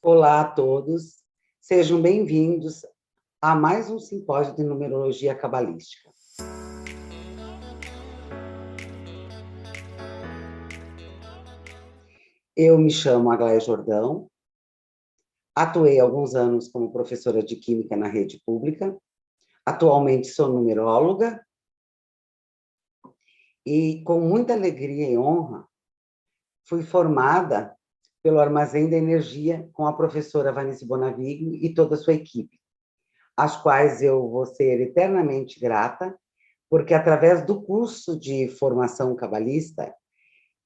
Olá a todos, sejam bem-vindos a mais um simpósio de numerologia cabalística. Eu me chamo Aglaia Jordão, atuei alguns anos como professora de Química na rede pública, atualmente sou numeróloga e, com muita alegria e honra, fui formada pelo Armazém da Energia com a professora Vanice Bonavigo e toda a sua equipe, às quais eu vou ser eternamente grata, porque através do curso de formação cabalista,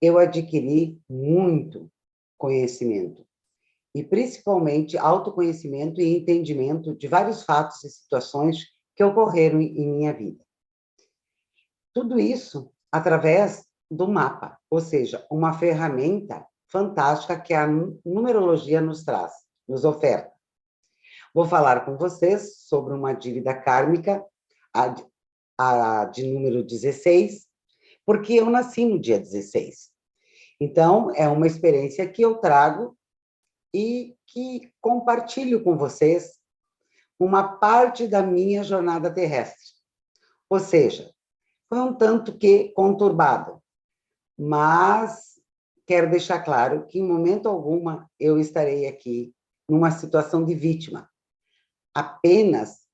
eu adquiri muito conhecimento, e principalmente autoconhecimento e entendimento de vários fatos e situações que ocorreram em minha vida. Tudo isso através do mapa, ou seja, uma ferramenta fantástica que a numerologia nos traz, nos oferta. Vou falar com vocês sobre uma dívida kármica, a de número 16, porque eu nasci no dia 16. Então, é uma experiência que eu trago e que compartilho com vocês uma parte da minha jornada terrestre. Ou seja, foi um tanto que conturbado, mas quero deixar claro que, em momento alguma, eu estarei aqui numa situação de vítima. Apenas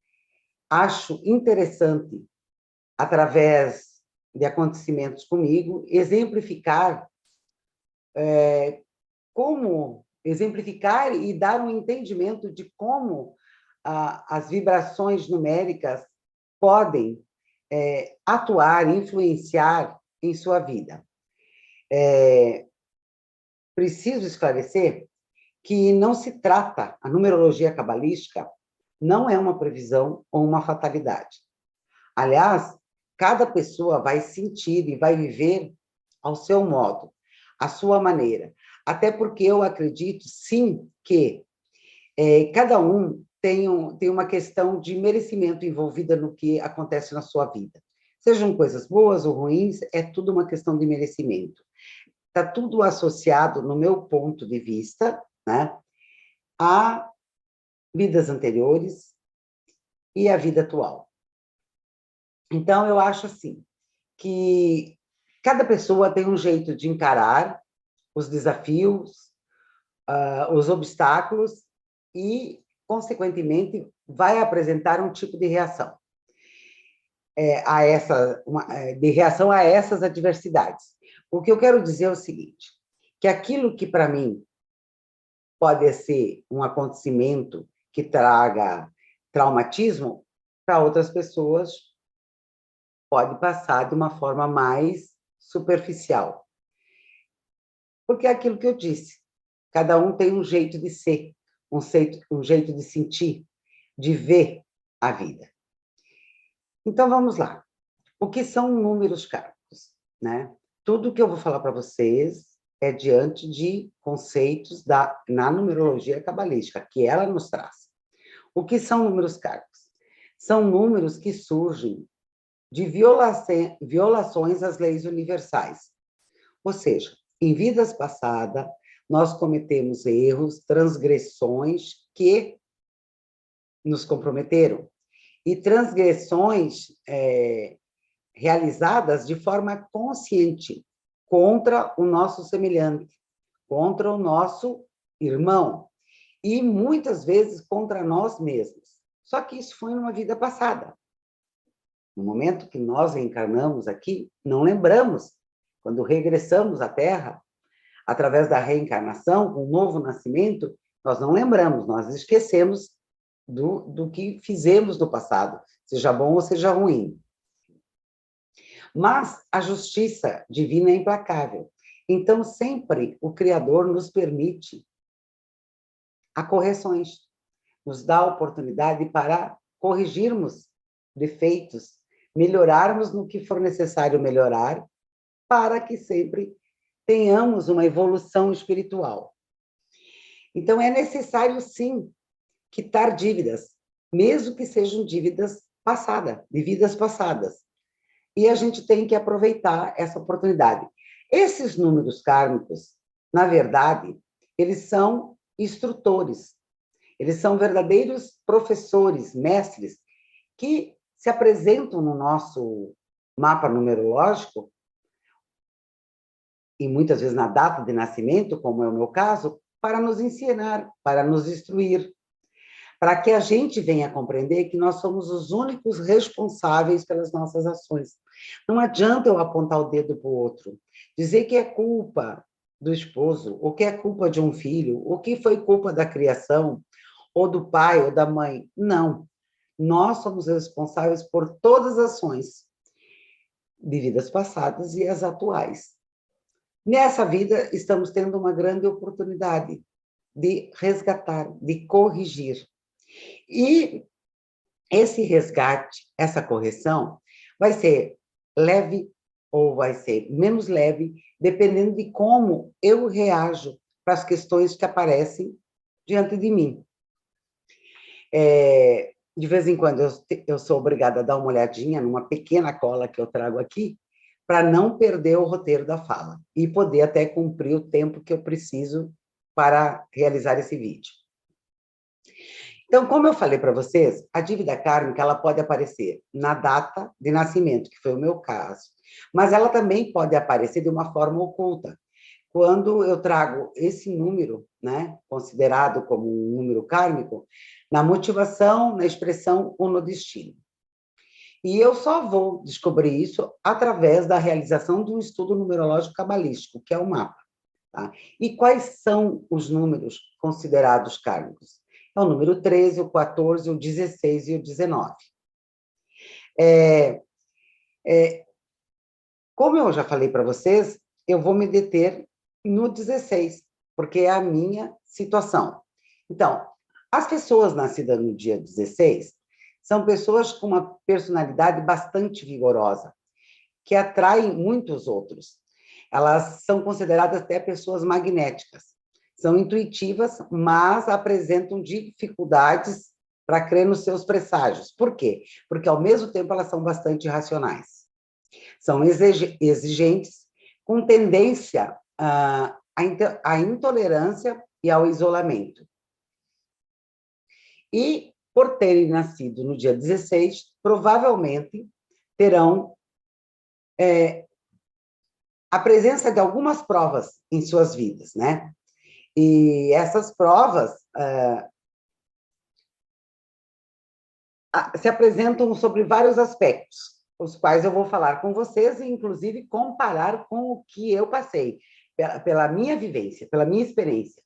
acho interessante, através de acontecimentos comigo, exemplificar como exemplificar e dar um entendimento de como as vibrações numéricas podem atuar, influenciar em sua vida. Preciso esclarecer que não se trata, a numerologia cabalística não é uma previsão ou uma fatalidade. Aliás, cada pessoa vai sentir e vai viver ao seu modo, à sua maneira. Até porque eu acredito, sim, que cada um tem uma questão de merecimento envolvida no que acontece na sua vida. Sejam coisas boas ou ruins, é tudo uma questão de merecimento. Está tudo associado, no meu ponto de vista, né, a vidas anteriores e a vida atual. Então, eu acho assim, que cada pessoa tem um jeito de encarar os desafios, os obstáculos e, consequentemente, vai apresentar um tipo de reação de reação a essas adversidades. O que eu quero dizer é o seguinte, que aquilo que para mim pode ser um acontecimento que traga traumatismo, para outras pessoas pode passar de uma forma mais superficial. Porque é aquilo que eu disse, cada um tem um jeito de ser, um jeito de sentir, de ver a vida. Então, vamos lá. O que são números kármicos, né? Tudo que eu vou falar para vocês é diante de conceitos na numerologia cabalística, que ela nos traz. O que são números kármicos? São números que surgem de violações às leis universais. Ou seja, em vidas passadas, nós cometemos erros, transgressões que nos comprometeram. E transgressões realizadas de forma consciente contra o nosso semelhante, contra o nosso irmão, e muitas vezes contra nós mesmos. Só que isso foi numa vida passada. No momento que nós reencarnamos aqui, não lembramos. Quando regressamos à Terra, através da reencarnação, com um novo nascimento, nós não lembramos, nós esquecemos do que fizemos no passado, seja bom ou seja ruim. Mas a justiça divina é implacável. Então, sempre o Criador nos permite a correções, nos dá a oportunidade para corrigirmos defeitos, melhorarmos no que for necessário melhorar, para que sempre tenhamos uma evolução espiritual. Então, é necessário, sim, quitar dívidas, mesmo que sejam dívidas passadas, de vidas passadas. E a gente tem que aproveitar essa oportunidade. Esses números kármicos, na verdade, eles são instrutores. Eles são verdadeiros professores, mestres, que se apresentam no nosso mapa numerológico, e muitas vezes na data de nascimento, como é o meu caso, para nos ensinar, para nos instruir, para que a gente venha compreender que nós somos os únicos responsáveis pelas nossas ações. Não adianta eu apontar o dedo para o outro, dizer que é culpa do esposo, ou que é culpa de um filho, ou que foi culpa da criação, ou do pai, ou da mãe. Não. Nós somos responsáveis por todas as ações de vidas passadas e as atuais. Nessa vida, estamos tendo uma grande oportunidade de resgatar, de corrigir. E esse resgate, essa correção, vai ser leve ou vai ser menos leve, dependendo de como eu reajo para as questões que aparecem diante de mim. De vez em quando, eu sou obrigada a dar uma olhadinha numa pequena cola que eu trago aqui, para não perder o roteiro da fala e poder até cumprir o tempo que eu preciso para realizar esse vídeo. Então, como eu falei para vocês, a dívida kármica ela pode aparecer na data de nascimento, que foi o meu caso, mas ela também pode aparecer de uma forma oculta. Quando eu trago esse número, né, considerado como um número kármico, na motivação, na expressão ou no destino. E eu só vou descobrir isso através da realização de um estudo numerológico cabalístico, que é o mapa. Tá? E quais são os números considerados kármicos? É o número 13, o 14, o 16 e o 19. Como eu já falei para vocês, eu vou me deter no 16, porque é a minha situação. Então, as pessoas nascidas no dia 16 são pessoas com uma personalidade bastante vigorosa, que atraem muitos outros. Elas são consideradas até pessoas magnéticas. São intuitivas, mas apresentam dificuldades para crer nos seus presságios. Por quê? Porque, ao mesmo tempo, elas são bastante racionais. São exigentes, com tendência à intolerância e ao isolamento. E, por terem nascido no dia 16, provavelmente terão a presença de algumas provas em suas vidas, né? E essas provas se apresentam sobre vários aspectos, os quais eu vou falar com vocês e, inclusive, comparar com o que eu passei, pela minha vivência, pela minha experiência.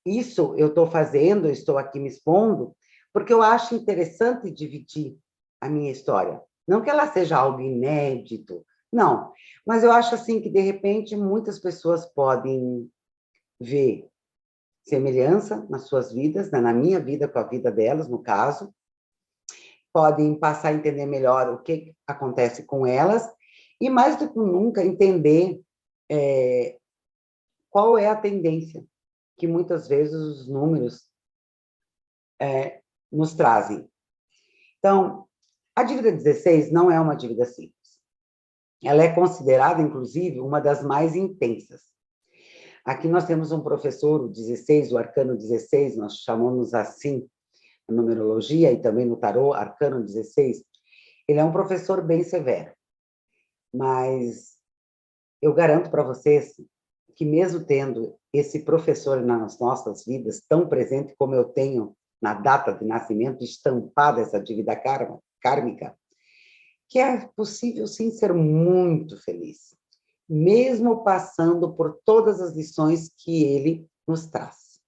Isso eu estou fazendo, eu estou aqui me expondo, porque eu acho interessante dividir a minha história. Não que ela seja algo inédito, não. Mas eu acho assim que, de repente, muitas pessoas podem ver semelhança nas suas vidas, né? Na minha vida com a vida delas, no caso, podem passar a entender melhor o que acontece com elas e, mais do que nunca, entender qual é a tendência que muitas vezes os números nos trazem. Então, a dívida 16 não é uma dívida simples. Ela é considerada, inclusive, uma das mais intensas. Aqui nós temos um professor, o 16, o arcano 16, nós chamamos assim na numerologia e também no tarô, arcano 16. Ele é um professor bem severo, mas eu garanto para vocês que mesmo tendo esse professor nas nossas vidas tão presente como eu tenho na data de nascimento, estampada essa dívida kármica, que é possível, sim, ser muito feliz, mesmo passando por todas as lições que ele nos traz.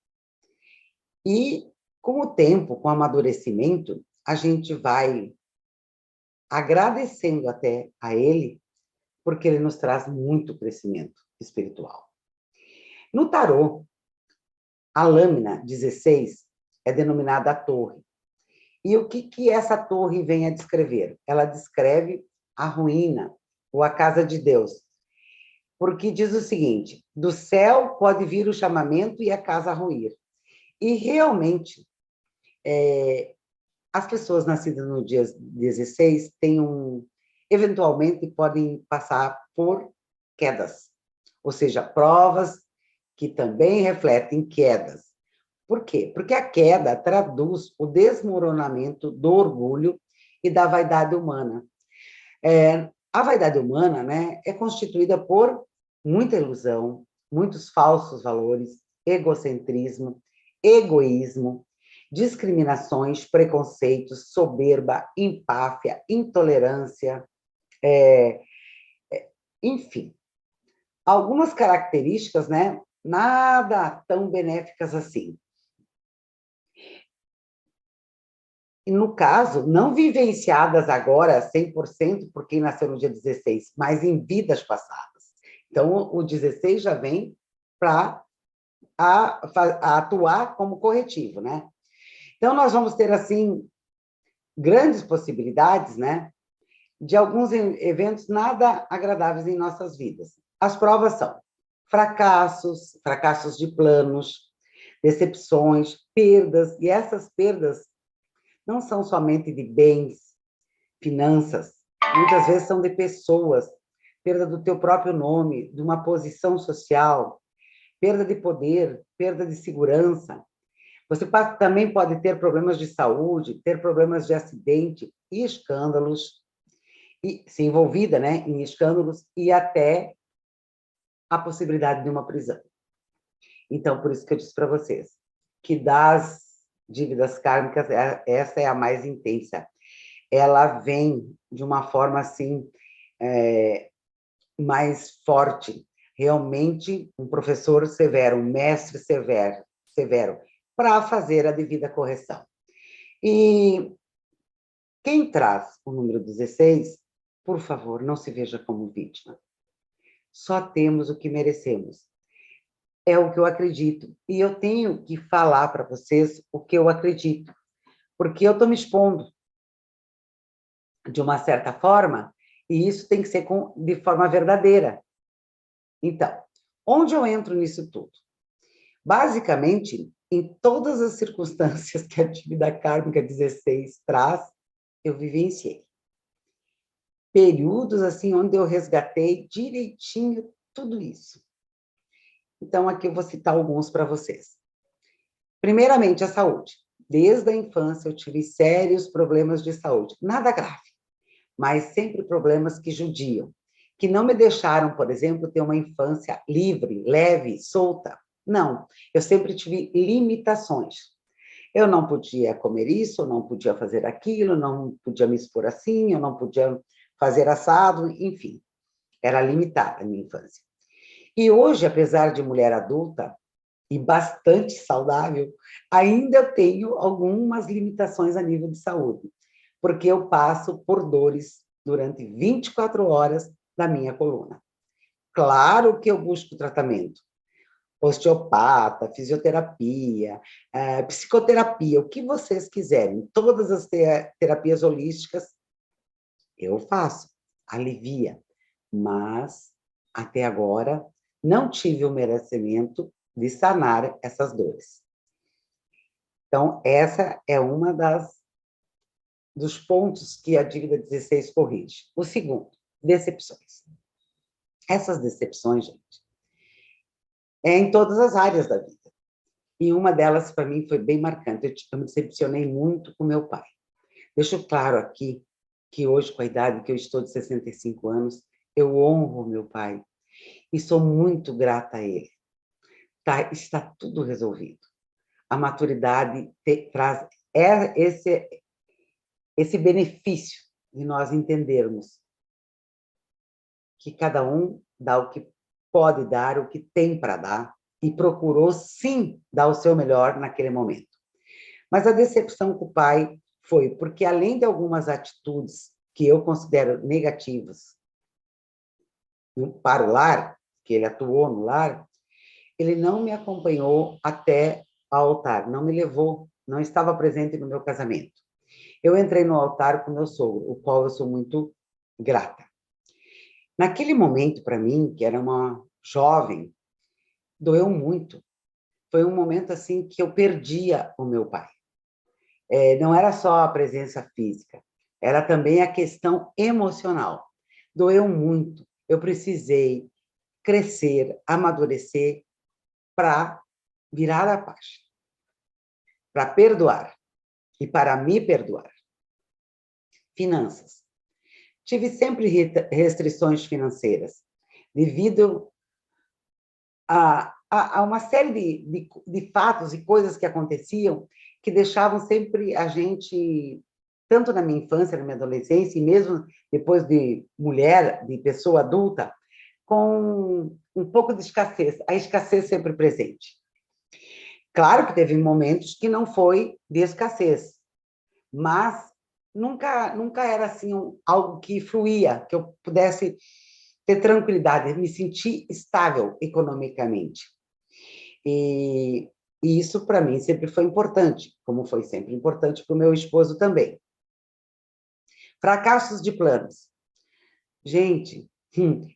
E, com o tempo, com o amadurecimento, a gente vai agradecendo até a ele, porque ele nos traz muito crescimento espiritual. No tarô, a lâmina 16 é denominada a torre. E o que essa torre vem a descrever? Ela descreve a ruína, ou a casa de Deus. Porque diz o seguinte: do céu pode vir o chamamento e a casa ruir. E realmente, as pessoas nascidas no dia 16 eventualmente podem passar por quedas, ou seja, provas que também refletem quedas. Por quê? Porque a queda traduz o desmoronamento do orgulho e da vaidade humana. A vaidade humana, né, é constituída por muita ilusão, muitos falsos valores, egocentrismo, egoísmo, discriminações, preconceitos, soberba, empáfia, intolerância, enfim, algumas características, né, nada tão benéficas assim. E, no caso, não vivenciadas agora 100%, por quem nasceu no dia 16, mas em vidas passadas. Então, o 16 já vem para atuar como corretivo, né? Então, nós vamos ter, assim, grandes possibilidades, né, de alguns eventos nada agradáveis em nossas vidas. As provas são fracassos de planos, decepções, perdas, e essas perdas não são somente de bens, finanças, muitas vezes são de pessoas, perda do teu próprio nome, de uma posição social, perda de poder, perda de segurança. Você também pode ter problemas de saúde, ter problemas de acidente e escândalos, e se envolvida, né, em escândalos e até a possibilidade de uma prisão. Então, por isso que eu disse para vocês que das dívidas kármicas, essa é a mais intensa. Ela vem de uma forma, assim, mais forte. Realmente, um professor severo, um mestre severo para fazer a devida correção. E quem traz o número 16, por favor, não se veja como vítima. Só temos o que merecemos. É o que eu acredito. E eu tenho que falar para vocês o que eu acredito, porque eu estou me expondo de uma certa forma, e isso tem que ser de forma verdadeira. Então, onde eu entro nisso tudo? Basicamente, em todas as circunstâncias que a atividade kármica 16 traz, eu vivenciei. Períodos assim onde eu resgatei direitinho tudo isso. Então, aqui eu vou citar alguns para vocês. Primeiramente, a saúde. Desde a infância, eu tive sérios problemas de saúde. Nada grave, mas sempre problemas que judiam, que não me deixaram, por exemplo, ter uma infância livre, leve, solta. Não, eu sempre tive limitações. Eu não podia comer isso, eu não podia fazer aquilo, não podia me expor assim, eu não podia fazer assado, enfim. Era limitada a minha infância. E hoje, apesar de mulher adulta e bastante saudável, ainda tenho algumas limitações a nível de saúde, porque eu passo por dores durante 24 horas da minha coluna. Claro que eu busco tratamento, osteopata, fisioterapia, psicoterapia, o que vocês quiserem, todas as terapias holísticas eu faço, alivia, mas até agora não tive o merecimento de sanar essas dores. Então, essa é uma dos pontos que a dívida 16 corrige. O segundo, decepções. Essas decepções, gente, é em todas as áreas da vida. E uma delas, para mim, foi bem marcante. Eu me decepcionei muito com meu pai. Deixo claro aqui que hoje, com a idade que eu estou de 65 anos, eu honro meu pai e sou muito grata a ele. Está tudo resolvido. A maturidade traz esse benefício de nós entendermos que cada um dá o que pode dar, o que tem para dar, e procurou, sim, dar o seu melhor naquele momento. Mas a decepção com o pai foi porque, além de algumas atitudes que eu considero negativas para o lar, que ele atuou no lar, ele não me acompanhou até o altar, não me levou, não estava presente no meu casamento. Eu entrei no altar com meu sogro, o qual eu sou muito grata. Naquele momento, para mim, que era uma jovem, doeu muito. Foi um momento assim que eu perdia o meu pai. Não era só a presença física, era também a questão emocional. Doeu muito. Eu precisei crescer, amadurecer para virar a página, para perdoar e para me perdoar. Finanças. Tive sempre restrições financeiras, devido a uma série de fatos e coisas que aconteciam que deixavam sempre a gente, tanto na minha infância, na minha adolescência, e mesmo depois de mulher, de pessoa adulta, com um pouco de escassez, a escassez sempre presente. Claro que teve momentos que não foi de escassez, mas nunca era assim algo que fluía, que eu pudesse ter tranquilidade, me sentir estável economicamente. E isso, para mim, sempre foi importante, como foi sempre importante para o meu esposo também. Fracassos de planos. Gente,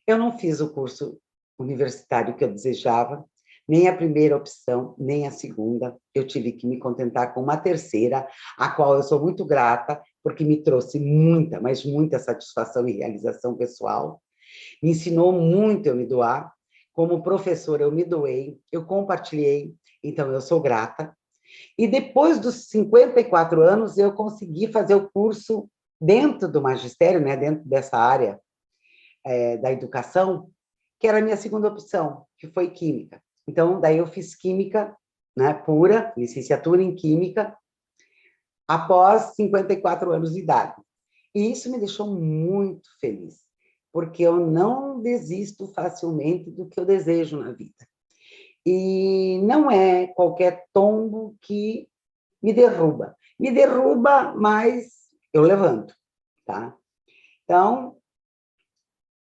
eu não fiz o curso universitário que eu desejava, nem a primeira opção, nem a segunda. Eu tive que me contentar com uma terceira, a qual eu sou muito grata, porque me trouxe muita, mas muita satisfação e realização pessoal. Me ensinou muito eu me doar. Como professora, eu me doei, eu compartilhei, então eu sou grata. E depois dos 54 anos, eu consegui fazer o curso dentro do magistério, né, dentro dessa área da educação, que era a minha segunda opção, que foi química. Então, daí eu fiz química, né, pura, licenciatura em química, após 54 anos de idade. E isso me deixou muito feliz, porque eu não desisto facilmente do que eu desejo na vida. E não é qualquer tombo que me derruba. Me derruba, mas eu levanto, tá? Então,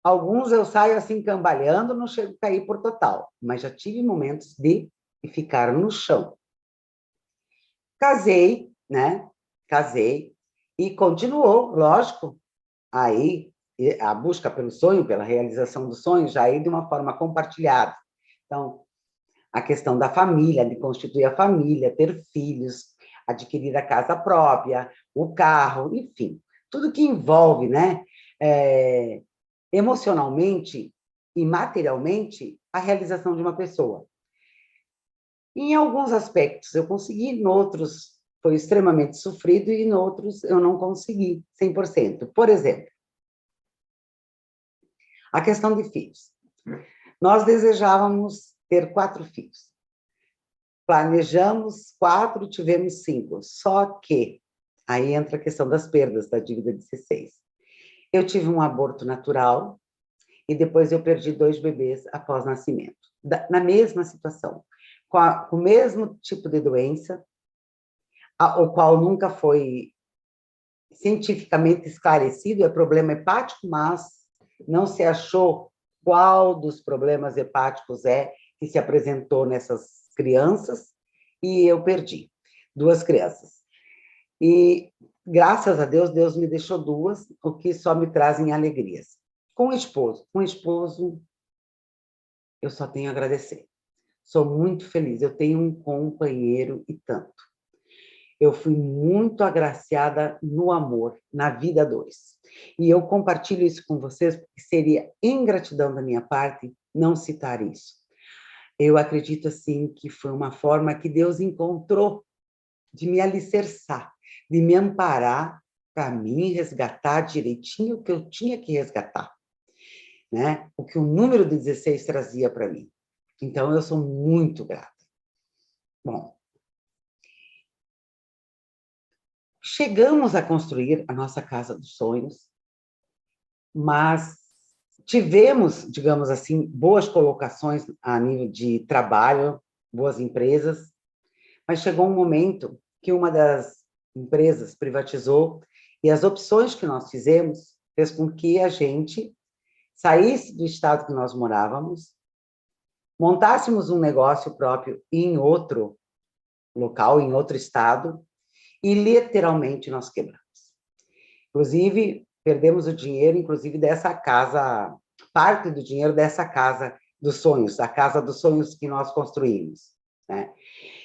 alguns eu saio assim cambaleando, não chego a cair por total, mas já tive momentos de ficar no chão. Casei, né? Casei e continuou, lógico, aí a busca pelo sonho, pela realização do sonho, já aí de uma forma compartilhada. Então, a questão da família, de constituir a família, ter filhos, adquirir a casa própria, o carro, enfim, tudo que envolve, né, emocionalmente e materialmente a realização de uma pessoa. Em alguns aspectos eu consegui, em outros foi extremamente sofrido e em outros eu não consegui 100%. Por exemplo, a questão de filhos. Nós desejávamos ter 4 filhos. Planejamos 4, tivemos 5. Só que, aí entra a questão das perdas, da dívida 16. Eu tive um aborto natural e depois eu perdi 2 bebês após nascimento. Na mesma situação, com o mesmo tipo de doença, o qual nunca foi cientificamente esclarecido, é problema hepático, mas não se achou qual dos problemas hepáticos que se apresentou nessas crianças, e eu perdi 2 crianças. E, graças a Deus, Deus me deixou 2, o que só me trazem alegrias. Com o esposo, eu só tenho a agradecer. Sou muito feliz, eu tenho um companheiro e tanto. Eu fui muito agraciada no amor, na vida 2. E eu compartilho isso com vocês, porque seria ingratidão da minha parte não citar isso. Eu acredito, assim, que foi uma forma que Deus encontrou de me alicerçar, de me amparar, para mim resgatar direitinho o que eu tinha que resgatar, né? O que o número 16 trazia para mim. Então, eu sou muito grata. Bom, chegamos a construir a nossa casa dos sonhos, mas tivemos, digamos assim, boas colocações a nível de trabalho, boas empresas, mas chegou um momento que uma das empresas privatizou e as opções que nós fizemos fez com que a gente saísse do estado que nós morávamos, montássemos um negócio próprio em outro local, em outro estado, e literalmente nós quebramos. Inclusive, perdemos o dinheiro, inclusive, dessa casa, parte do dinheiro dessa casa dos sonhos, a casa dos sonhos que nós construímos, né?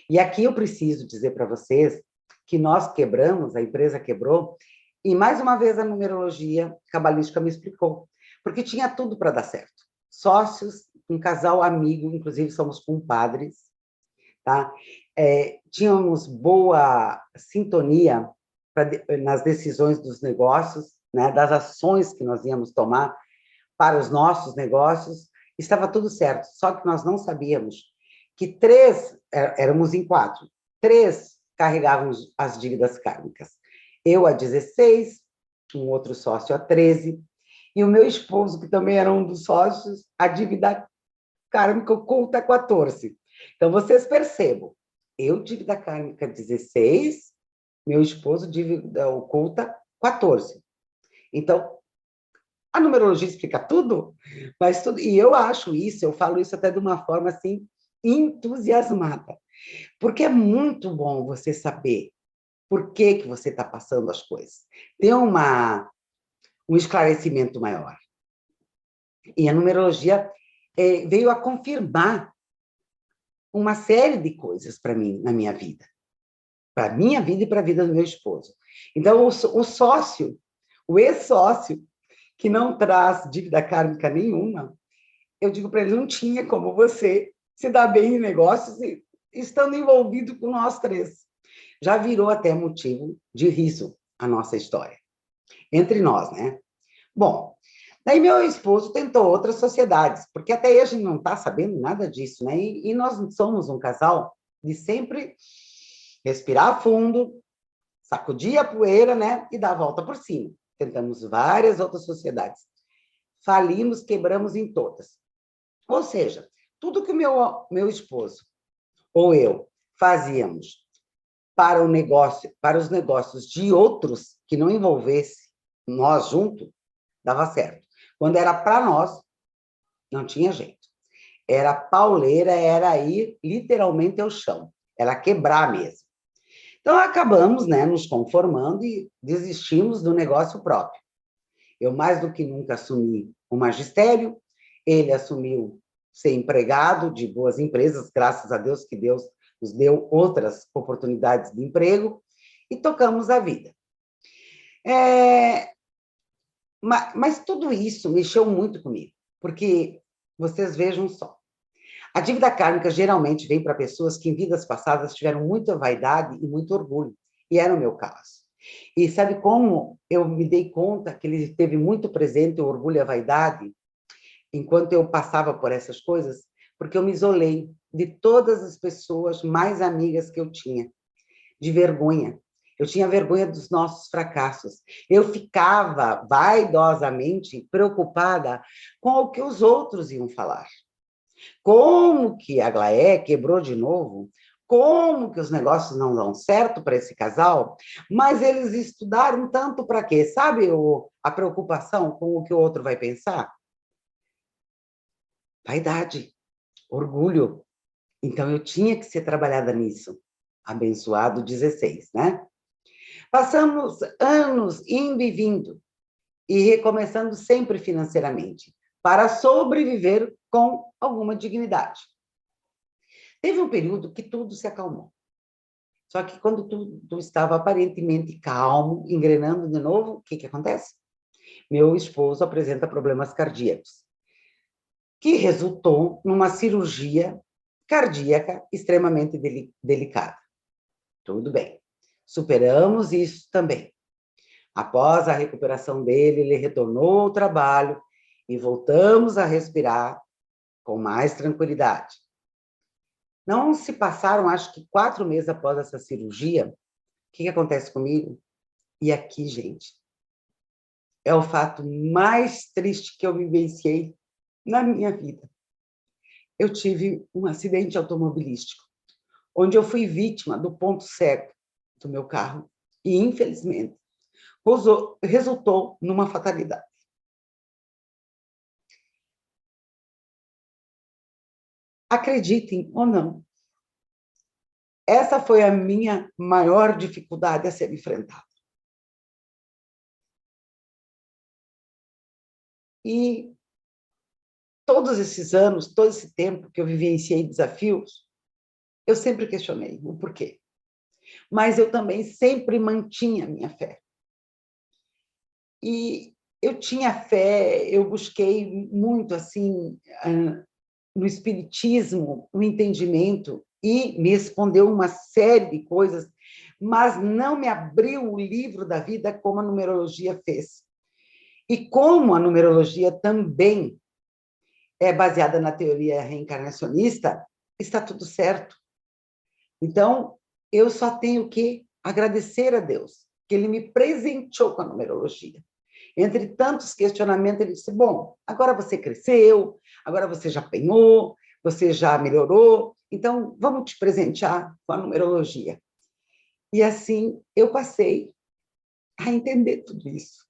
E aqui eu preciso dizer para vocês que nós quebramos, a empresa quebrou, e mais uma vez a numerologia cabalística me explicou, porque tinha tudo para dar certo. Sócios um casal amigo, inclusive somos compadres, tá? Tínhamos boa sintonia nas decisões dos negócios, né? Das ações que nós íamos tomar para os nossos negócios, estava tudo certo, só que nós não sabíamos que três, éramos em quatro, três carregávamos as dívidas kármicas. Eu a 16, um outro sócio a 13, e o meu esposo, que também era um dos sócios, a dívida kármica oculta 14. Então, vocês percebam, eu dívida kármica 16, meu esposo dívida oculta 14. Então, a numerologia explica tudo, mas tudo, e eu acho isso, eu falo isso até de uma forma assim entusiasmada, porque é muito bom você saber por que que você está passando as coisas, ter um esclarecimento maior. E a numerologia veio a confirmar uma série de coisas para mim na minha vida, para a minha vida e para a vida do meu esposo. Então, o sócio, o ex-sócio, que não traz dívida kármica nenhuma, eu digo para ele, não tinha como você se dar bem em negócios estando envolvido com nós três. Já virou até motivo de riso a nossa história. Entre nós, né? Bom, daí meu esposo tentou outras sociedades, porque até aí a gente não está sabendo nada disso, né? E nós somos um casal de sempre respirar fundo, sacudir a poeira, né? E dar a volta por cima. Tentamos várias outras sociedades. Falimos, quebramos em todas. Ou seja, tudo que o meu esposo ou eu fazíamos para o negócio, para os negócios de outros que não envolvesse nós junto, dava certo. Quando era para nós, não tinha jeito. Era pauleira, era ir literalmente ao chão. Era quebrar mesmo. Então, acabamos, né, nos conformando e desistimos do negócio próprio. Eu, mais do que nunca, assumi o magistério, ele assumiu ser empregado de boas empresas, graças a Deus que Deus nos deu outras oportunidades de emprego, e tocamos a vida. Mas tudo isso mexeu muito comigo, porque vocês vejam só, a dívida kármica geralmente vem para pessoas que em vidas passadas tiveram muita vaidade e muito orgulho, e era o meu caso. E sabe como eu me dei conta que ele teve muito presente o orgulho e a vaidade enquanto eu passava por essas coisas? Porque eu me isolei de todas as pessoas mais amigas que eu tinha, de vergonha. Eu tinha vergonha dos nossos fracassos. Eu ficava vaidosamente preocupada com o que os outros iam falar. Como que a Glaé quebrou de novo? Como que os negócios não dão certo para esse casal? Mas eles estudaram tanto para quê? Sabe a preocupação com o que o outro vai pensar? Vaidade, orgulho. Então, eu tinha que ser trabalhada nisso. Abençoado 16, né? Passamos anos indo e vindo, e recomeçando sempre financeiramente, para sobreviver com alguma dignidade. Teve um período que tudo se acalmou. Só que quando tudo estava aparentemente calmo, engrenando de novo, o que acontece? Meu esposo apresenta problemas cardíacos, que resultou numa cirurgia cardíaca extremamente delicada. Tudo bem. Superamos isso também. Após a recuperação dele, ele retornou ao trabalho e voltamos a respirar com mais tranquilidade. Não se passaram, acho que 4 meses após essa cirurgia, o que acontece comigo? E aqui, gente, é o fato mais triste que eu vivenciei na minha vida. Eu tive um acidente automobilístico, onde eu fui vítima do ponto cego do meu carro e, infelizmente, resultou numa fatalidade. Acreditem ou não, essa foi a minha maior dificuldade a ser enfrentada. E todos esses anos, todo esse tempo que eu vivenciei desafios, eu sempre questionei o porquê. Mas eu também sempre mantinha a minha fé. E eu tinha fé, eu busquei muito, assim, no espiritismo, no entendimento, e me respondeu uma série de coisas, mas não me abriu o livro da vida como a numerologia fez. E como a numerologia também é baseada na teoria reencarnacionista, está tudo certo. Então, eu só tenho que agradecer a Deus, que Ele me presenteou com a numerologia. Entre tantos questionamentos, ele disse, bom, agora você cresceu, agora você já apanhou, você já melhorou, então vamos te presentear com a numerologia. E assim, eu passei a entender tudo isso.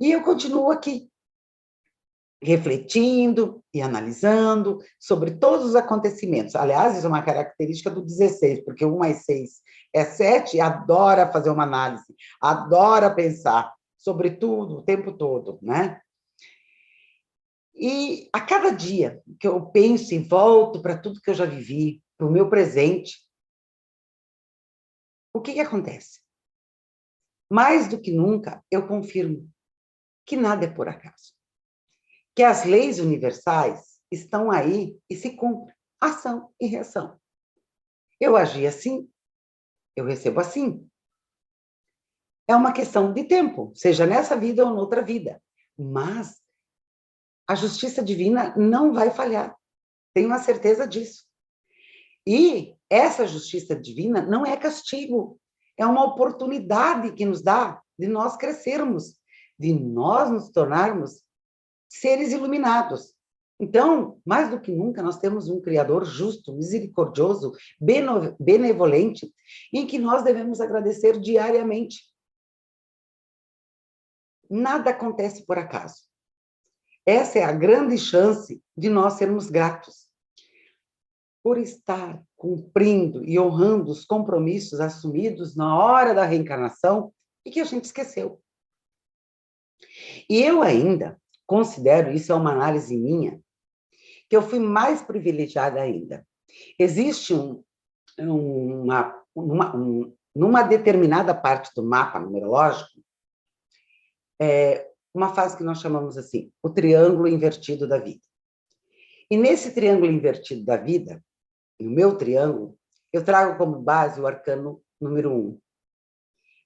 E eu continuo aqui, refletindo e analisando sobre todos os acontecimentos. Aliás, isso é uma característica do 16, porque 1 mais 6 é 7, e adora fazer uma análise, adora pensar sobre tudo, o tempo todo, né? E a cada dia que eu penso e volto para tudo que eu já vivi, para o meu presente, o que acontece? Mais do que nunca, eu confirmo que nada é por acaso. Que as leis universais estão aí e se cumprem. Ação e reação. Eu agi assim, eu recebo assim. É uma questão de tempo, seja nessa vida ou noutra vida. Mas a justiça divina não vai falhar. Tenho a certeza disso. E essa justiça divina não é castigo, é uma oportunidade que nos dá de nós crescermos, de nós nos tornarmos seres iluminados. Então, mais do que nunca, nós temos um Criador justo, misericordioso, benevolente, em que nós devemos agradecer diariamente. Nada acontece por acaso. Essa é a grande chance de nós sermos gratos por estar cumprindo e honrando os compromissos assumidos na hora da reencarnação e que a gente esqueceu. E eu ainda considero, isso é uma análise minha, que eu fui mais privilegiada ainda. Existe numa determinada parte do mapa numerológico, uma fase que nós chamamos assim, o triângulo invertido da vida. E nesse triângulo invertido da vida, no meu triângulo, eu trago como base o arcano número 1,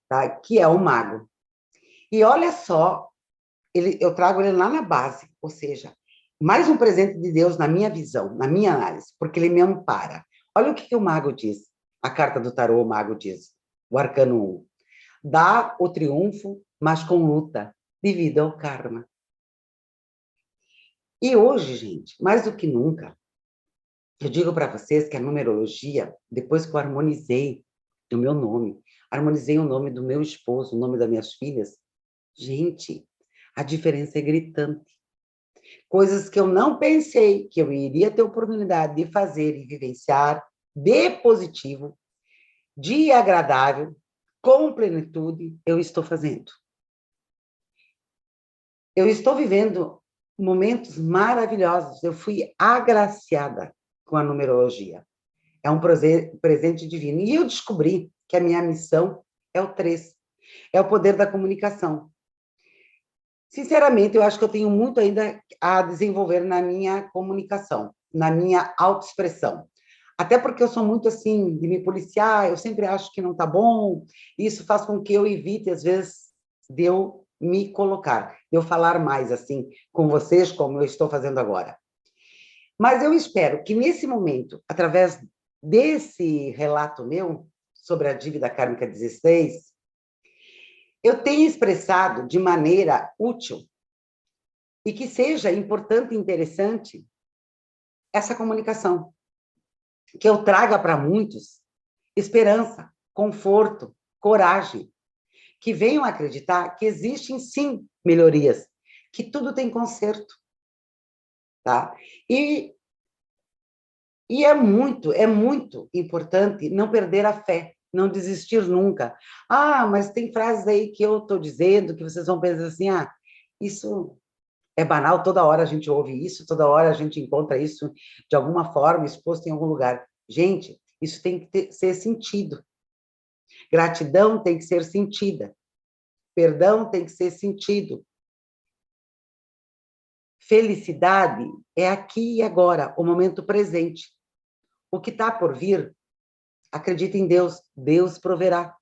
tá? Que é o mago. E olha só, eu trago ele lá na base, ou seja, mais um presente de Deus na minha visão, na minha análise, porque ele me ampara. Olha o que o mago diz, a carta do tarô, o mago diz, o arcano 1. Dá o triunfo, mas com luta, devido ao karma. E hoje, gente, mais do que nunca, eu digo para vocês que a numerologia, depois que eu harmonizei o meu nome, harmonizei o nome do meu esposo, o nome das minhas filhas, gente, a diferença é gritante. Coisas que eu não pensei que eu iria ter oportunidade de fazer e vivenciar de positivo, de agradável, com plenitude, eu estou fazendo. Eu estou vivendo momentos maravilhosos. Eu fui agraciada com a numerologia. É um presente divino. E eu descobri que a minha missão é o 3. É o poder da comunicação. Sinceramente, eu acho que eu tenho muito ainda a desenvolver na minha comunicação, na minha autoexpressão. Até porque eu sou muito assim, de me policiar, eu sempre acho que não está bom, isso faz com que eu evite, às vezes, de eu me colocar, de eu falar mais assim com vocês, como eu estou fazendo agora. Mas eu espero que nesse momento, através desse relato meu sobre a dívida kármica 16, eu tenha expressado de maneira útil e que seja importante e interessante essa comunicação, que eu traga para muitos esperança, conforto, coragem, que venham acreditar que existem, sim, melhorias, que tudo tem conserto, tá? E é muito importante não perder a fé, não desistir nunca. Ah, mas tem frases aí que eu estou dizendo, que vocês vão pensar assim, ah, isso é banal, toda hora a gente ouve isso, toda hora a gente encontra isso de alguma forma exposto em algum lugar. Gente, isso tem que ser sentido. Gratidão tem que ser sentida. Perdão tem que ser sentido. felicidade é aqui e agora, o momento presente. O que está por vir, acredita em Deus, Deus proverá.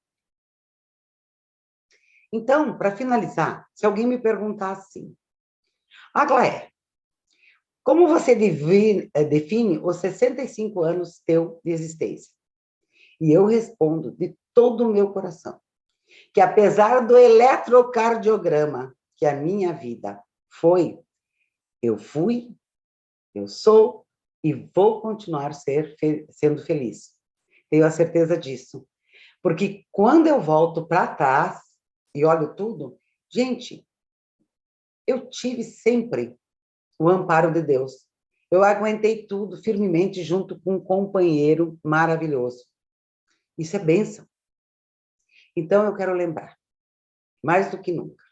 Então, para finalizar, se alguém me perguntar assim, Aglaé, como você define os 65 anos teu de existência? E eu respondo de todo o meu coração, que apesar do eletrocardiograma que a minha vida foi, eu fui, eu sou e vou continuar sendo feliz. Tenho a certeza disso. Porque quando eu volto para trás e olho tudo, gente, eu tive sempre o amparo de Deus. Eu aguentei tudo firmemente junto com um companheiro maravilhoso. Isso é bênção. Então, eu quero lembrar, mais do que nunca,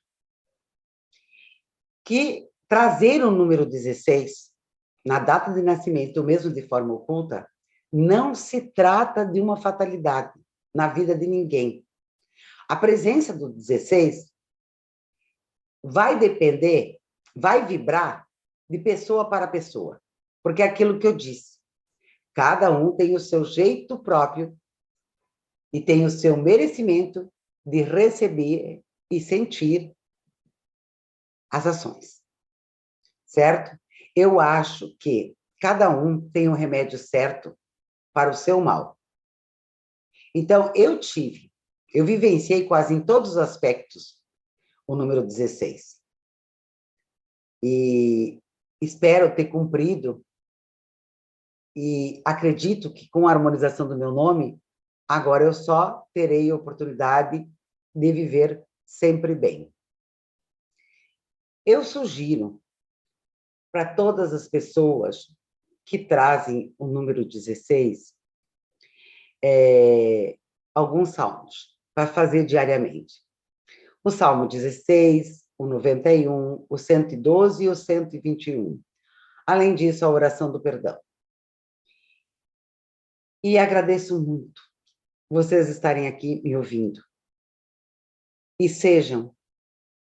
que trazer o número 16 na data de nascimento, ou mesmo de forma oculta, não se trata de uma fatalidade na vida de ninguém. A presença do 16 vai depender, vai vibrar de pessoa para pessoa, porque é aquilo que eu disse, cada um tem o seu jeito próprio e tem o seu merecimento de receber e sentir as ações, certo? Eu acho que cada um tem o remédio certo para o seu mal. Então, eu vivenciei quase em todos os aspectos o número 16. E espero ter cumprido e acredito que com a harmonização do meu nome, agora eu só terei a oportunidade de viver sempre bem. Eu sugiro para todas as pessoas que trazem o número 16, alguns salmos para fazer diariamente. O Salmo 16, o 91, o 112 e o 121. Além disso, a oração do perdão. E agradeço muito vocês estarem aqui me ouvindo. E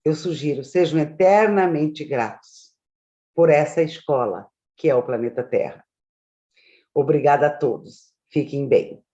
eu sugiro, sejam eternamente gratos por essa escola que é o planeta Terra. Obrigada a todos. Fiquem bem.